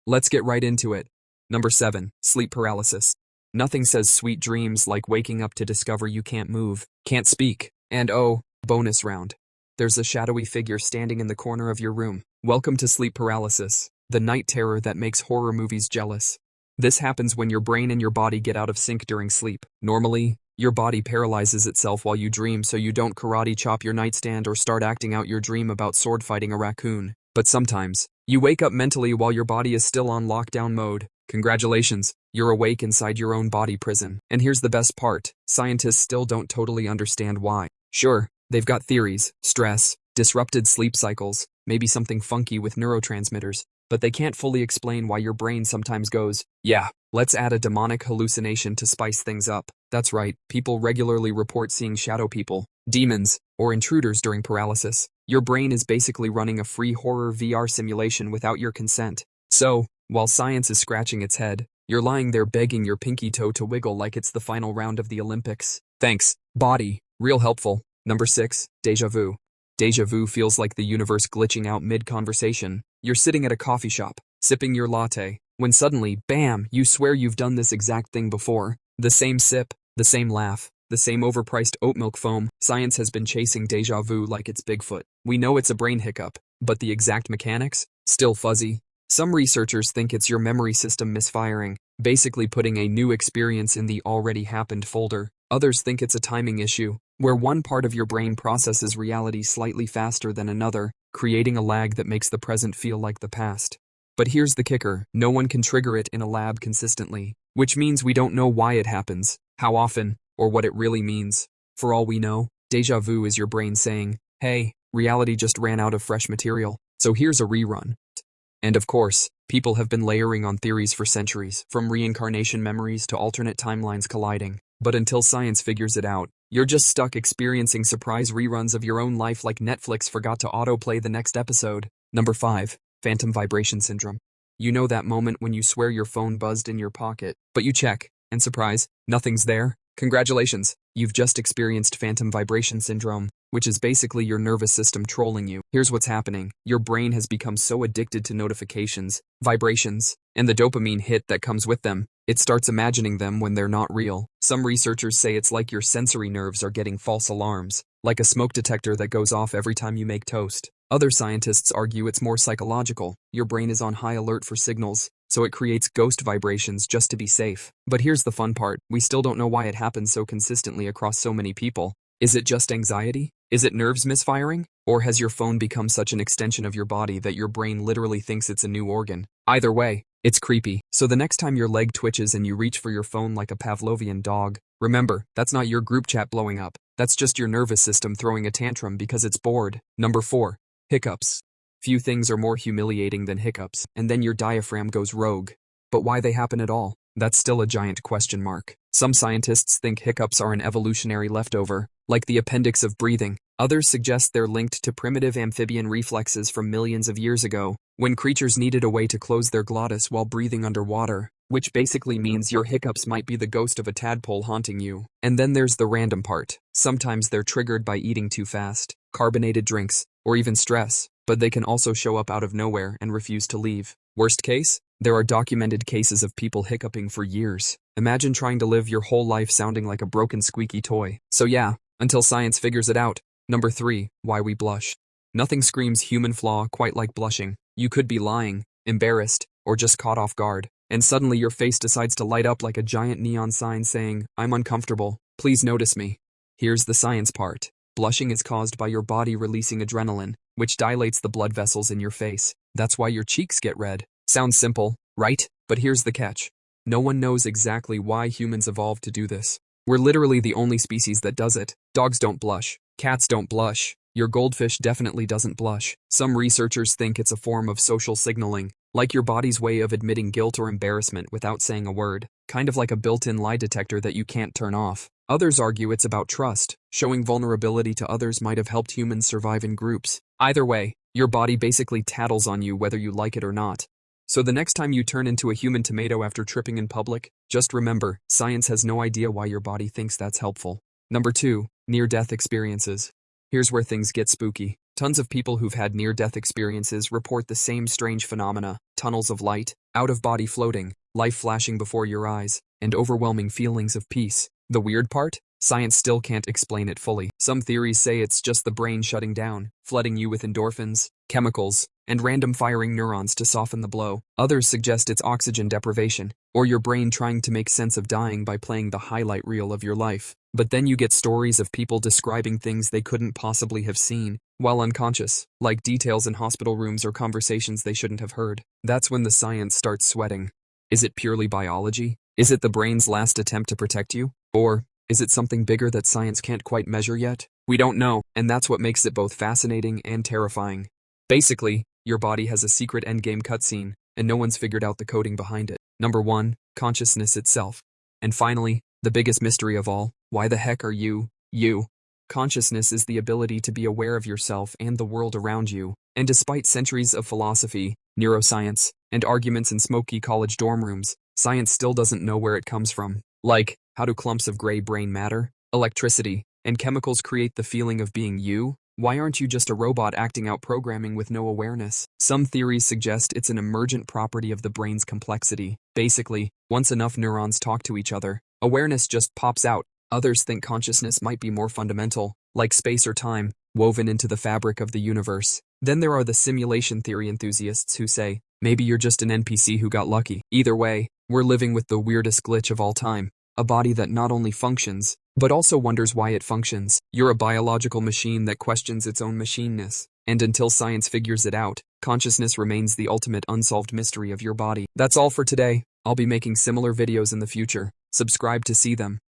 Let's get right into it. Number 7. Sleep paralysis. Nothing says sweet dreams like waking up to discover you can't move, can't speak, and oh, bonus round. There's a shadowy figure standing in the corner of your room. Welcome to sleep paralysis, the night terror that makes horror movies jealous. This happens when your brain and your body get out of sync during sleep. Normally, your body paralyzes itself while you dream so you don't karate chop your nightstand or start acting out your dream about sword fighting a raccoon. But sometimes, you wake up mentally while your body is still on lockdown mode. Congratulations, you're awake inside your own body prison. And here's the best part, scientists still don't totally understand why. Sure, they've got theories, stress, disrupted sleep cycles, maybe something funky with neurotransmitters, but they can't fully explain why your brain sometimes goes, yeah, let's add a demonic hallucination to spice things up. That's right, people regularly report seeing shadow people, demons, or intruders during paralysis. Your brain is basically running a free horror VR simulation without your consent. So, while science is scratching its head, you're lying there begging your pinky toe to wiggle like it's the final round of the Olympics. Thanks, body. Real helpful. Number 6. Déjà vu. Déjà vu feels like the universe glitching out mid-conversation. You're sitting at a coffee shop, sipping your latte, when suddenly, bam, you swear you've done this exact thing before. The same sip, the same laugh, the same overpriced oat milk foam. Science has been chasing déjà vu like it's Bigfoot. We know it's a brain hiccup, but the exact mechanics? Still fuzzy. Some researchers think it's your memory system misfiring, basically putting a new experience in the already happened folder. Others think it's a timing issue, where one part of your brain processes reality slightly faster than another, creating a lag that makes the present feel like the past. But here's the kicker, no one can trigger it in a lab consistently, which means we don't know why it happens, how often, or what it really means. For all we know, déjà vu is your brain saying, hey, reality just ran out of fresh material, so here's a rerun. And of course, people have been layering on theories for centuries, from reincarnation memories to alternate timelines colliding. But until science figures it out, you're just stuck experiencing surprise reruns of your own life like Netflix forgot to autoplay the next episode. Number 5. Phantom vibration syndrome. You know that moment when you swear your phone buzzed in your pocket, but you check, and surprise, nothing's there? Congratulations, you've just experienced phantom vibration syndrome, which is basically your nervous system trolling you. Here's what's happening. Your brain has become so addicted to notifications, vibrations, and the dopamine hit that comes with them, it starts imagining them when they're not real. Some researchers say it's like your sensory nerves are getting false alarms, like a smoke detector that goes off every time you make toast. Other scientists argue it's more psychological. Your brain is on high alert for signals, so it creates ghost vibrations just to be safe. But here's the fun part. We still don't know why it happens so consistently across so many people. Is it just anxiety? Is it nerves misfiring? Or has your phone become such an extension of your body that your brain literally thinks it's a new organ? Either way, it's creepy. So the next time your leg twitches and you reach for your phone like a Pavlovian dog, remember, that's not your group chat blowing up. That's just your nervous system throwing a tantrum because it's bored. Number 4. Hiccups. Few things are more humiliating than hiccups, and then your diaphragm goes rogue. But why they happen at all? That's still a giant question mark. Some scientists think hiccups are an evolutionary leftover, like the appendix of breathing. Others suggest they're linked to primitive amphibian reflexes from millions of years ago, when creatures needed a way to close their glottis while breathing underwater, which basically means your hiccups might be the ghost of a tadpole haunting you. And then there's the random part. Sometimes they're triggered by eating too fast, carbonated drinks, or even stress, but they can also show up out of nowhere and refuse to leave. Worst case? There are documented cases of people hiccuping for years. Imagine trying to live your whole life sounding like a broken squeaky toy. So yeah, until science figures it out. Number 3. Why we blush. Nothing screams human flaw quite like blushing. You could be lying, embarrassed, or just caught off guard, and suddenly your face decides to light up like a giant neon sign saying, I'm uncomfortable, please notice me. Here's the science part. Blushing is caused by your body releasing adrenaline, which dilates the blood vessels in your face. That's why your cheeks get red. Sounds simple, right? But here's the catch. No one knows exactly why humans evolved to do this. We're literally the only species that does it. Dogs don't blush. Cats don't blush. Your goldfish definitely doesn't blush. Some researchers think it's a form of social signaling, like your body's way of admitting guilt or embarrassment without saying a word, kind of like a built-in lie detector that you can't turn off. Others argue it's about trust. Showing vulnerability to others might have helped humans survive in groups. Either way, your body basically tattles on you whether you like it or not. So the next time you turn into a human tomato after tripping in public, just remember, science has no idea why your body thinks that's helpful. Number 2. Near-death experiences. Here's where things get spooky. Tons of people who've had near-death experiences report the same strange phenomena, tunnels of light, out-of-body floating, life flashing before your eyes, and overwhelming feelings of peace. The weird part? Science still can't explain it fully. Some theories say it's just the brain shutting down, flooding you with endorphins, chemicals, and random firing neurons to soften the blow. Others suggest it's oxygen deprivation, or your brain trying to make sense of dying by playing the highlight reel of your life. But then you get stories of people describing things they couldn't possibly have seen while unconscious, like details in hospital rooms or conversations they shouldn't have heard. That's when the science starts sweating. Is it purely biology? Is it the brain's last attempt to protect you? Or is it something bigger that science can't quite measure yet? We don't know, and that's what makes it both fascinating and terrifying. Basically, your body has a secret endgame cutscene, and no one's figured out the coding behind it. Number 1, consciousness itself. And finally, the biggest mystery of all, why the heck are you, you? Consciousness is the ability to be aware of yourself and the world around you, and despite centuries of philosophy, neuroscience, and arguments in smoky college dorm rooms, science still doesn't know where it comes from. Like, how do clumps of gray brain matter, electricity, and chemicals create the feeling of being you? Why aren't you just a robot acting out programming with no awareness? Some theories suggest it's an emergent property of the brain's complexity. Basically, once enough neurons talk to each other, awareness just pops out. Others think consciousness might be more fundamental, like space or time, woven into the fabric of the universe. Then there are the simulation theory enthusiasts who say, maybe you're just an NPC who got lucky. Either way, we're living with the weirdest glitch of all time. A body that not only functions, but also wonders why it functions. You're a biological machine that questions its own machineness. And until science figures it out, consciousness remains the ultimate unsolved mystery of your body. That's all for today. I'll be making similar videos in the future. Subscribe to see them.